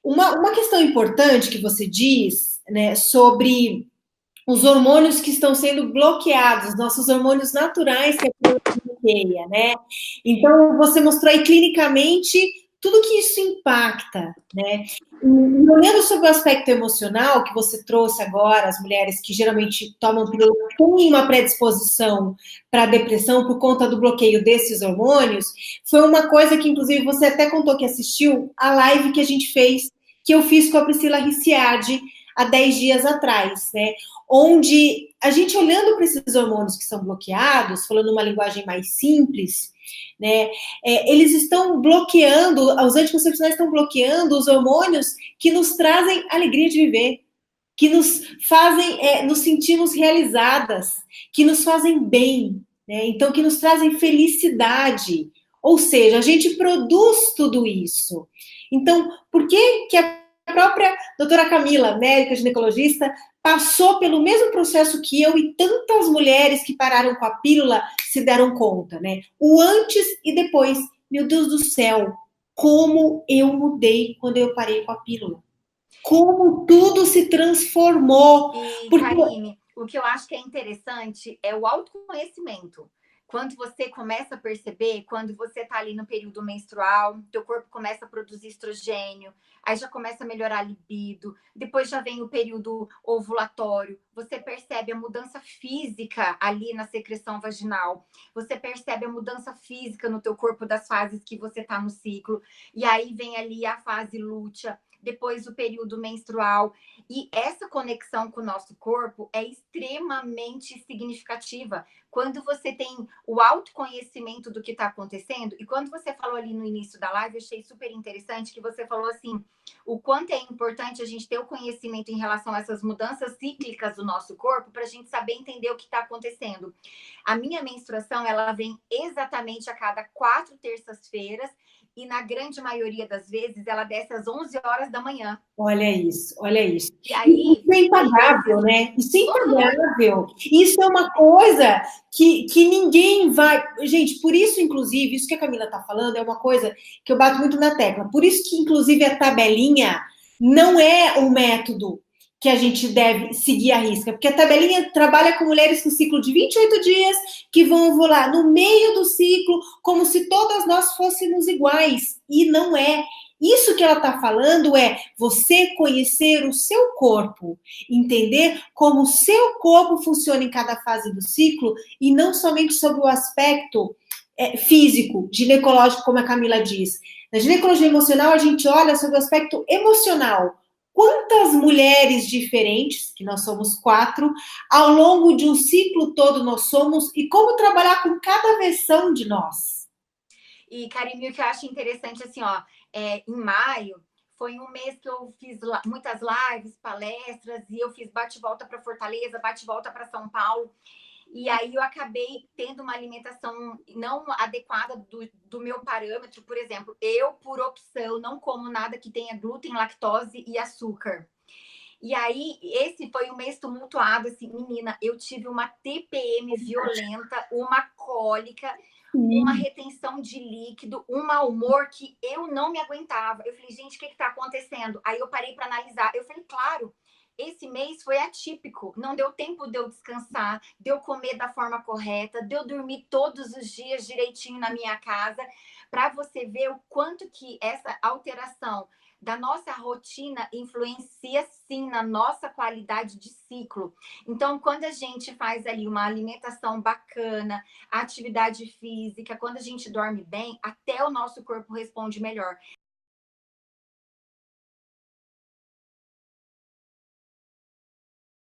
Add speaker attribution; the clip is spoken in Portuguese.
Speaker 1: Uma questão importante que você diz, né, sobre os hormônios que estão sendo bloqueados, nossos hormônios naturais que a pílula bloqueia, né? Então, você mostrou aí clinicamente tudo que isso impacta, né? E olhando sobre o aspecto emocional que você trouxe agora, as mulheres que geralmente tomam pílula têm uma predisposição para depressão por conta do bloqueio desses hormônios, foi uma coisa que, inclusive, você até contou que assistiu a live que a gente fez, que eu fiz com a Priscila Ricciardi há 10 dias atrás, né? Onde a gente olhando para esses hormônios que são bloqueados, falando uma linguagem mais simples, né, eles estão bloqueando, os anticoncepcionais estão bloqueando os hormônios que nos trazem alegria de viver, que nos fazem nos sentirmos realizadas, que nos fazem bem, né? Então, que nos trazem felicidade. Ou seja, a gente produz tudo isso. Então, por que a própria doutora Camila, médica ginecologista, passou pelo mesmo processo que eu e tantas mulheres que pararam com a pílula se deram conta, né? O antes e depois. Meu Deus do céu, como eu mudei quando eu parei com a pílula. Como tudo se transformou.
Speaker 2: E,
Speaker 1: Porque...
Speaker 2: Karine, o que eu acho que é interessante é o autoconhecimento. Quando você começa a perceber, quando você está ali no período menstrual, teu corpo começa a produzir estrogênio, aí já começa a melhorar a libido, depois já vem o período ovulatório, você percebe a mudança física ali na secreção vaginal, você percebe a mudança física no teu corpo das fases que você está no ciclo, e aí vem ali a fase lútea, depois o período menstrual, e essa conexão com o nosso corpo é extremamente significativa. Quando você tem o autoconhecimento do que está acontecendo, e quando você falou ali no início da live, eu achei super interessante que você falou assim, o quanto é importante a gente ter o conhecimento em relação a essas mudanças cíclicas do nosso corpo, para a gente saber entender o que está acontecendo. A minha menstruação, ela vem exatamente a cada 4 terças-feiras, e na grande maioria das vezes ela desce às 11 horas da manhã.
Speaker 1: Olha isso, olha isso.
Speaker 2: E aí,
Speaker 1: Isso é impagável, né? Isso é impagável. Isso é uma coisa que ninguém vai... Gente, por isso, inclusive, isso que a Camila está falando é uma coisa que eu bato muito na tecla. Por isso que, inclusive, a tabelinha não é um método que a gente deve seguir à risca, porque a tabelinha trabalha com mulheres com ciclo de 28 dias que vão ovular no meio do ciclo, como se todas nós fôssemos iguais, e não é. Isso que ela está falando é você conhecer o seu corpo, entender como o seu corpo funciona em cada fase do ciclo, e não somente sobre o aspecto físico, ginecológico, como a Camila diz. Na ginecologia emocional, a gente olha sobre o aspecto emocional. Quantas mulheres diferentes, que nós somos 4, ao longo de um ciclo todo nós somos, e como trabalhar com cada versão de nós.
Speaker 2: E, Karine, o que eu acho interessante, assim, ó, em maio, foi um mês que eu fiz muitas lives, palestras, e eu fiz bate-volta para Fortaleza, bate-volta para São Paulo. E aí eu acabei tendo uma alimentação não adequada do meu parâmetro. Por exemplo, eu, por opção, não como nada que tenha glúten, lactose e açúcar. E aí, esse foi um mês tumultuado, assim, menina, eu tive uma TPM violenta, uma cólica, uma retenção de líquido, um mau humor que eu não me aguentava. Eu falei, gente, o que está acontecendo? Aí eu parei para analisar. Eu falei, claro, esse mês foi atípico. Não deu tempo de eu descansar, de eu comer da forma correta, de eu dormir todos os dias direitinho na minha casa, para você ver o quanto que essa alteração da nossa rotina influencia sim na nossa qualidade de ciclo. Então, quando a gente faz ali uma alimentação bacana, atividade física, quando a gente dorme bem, até o nosso corpo responde melhor.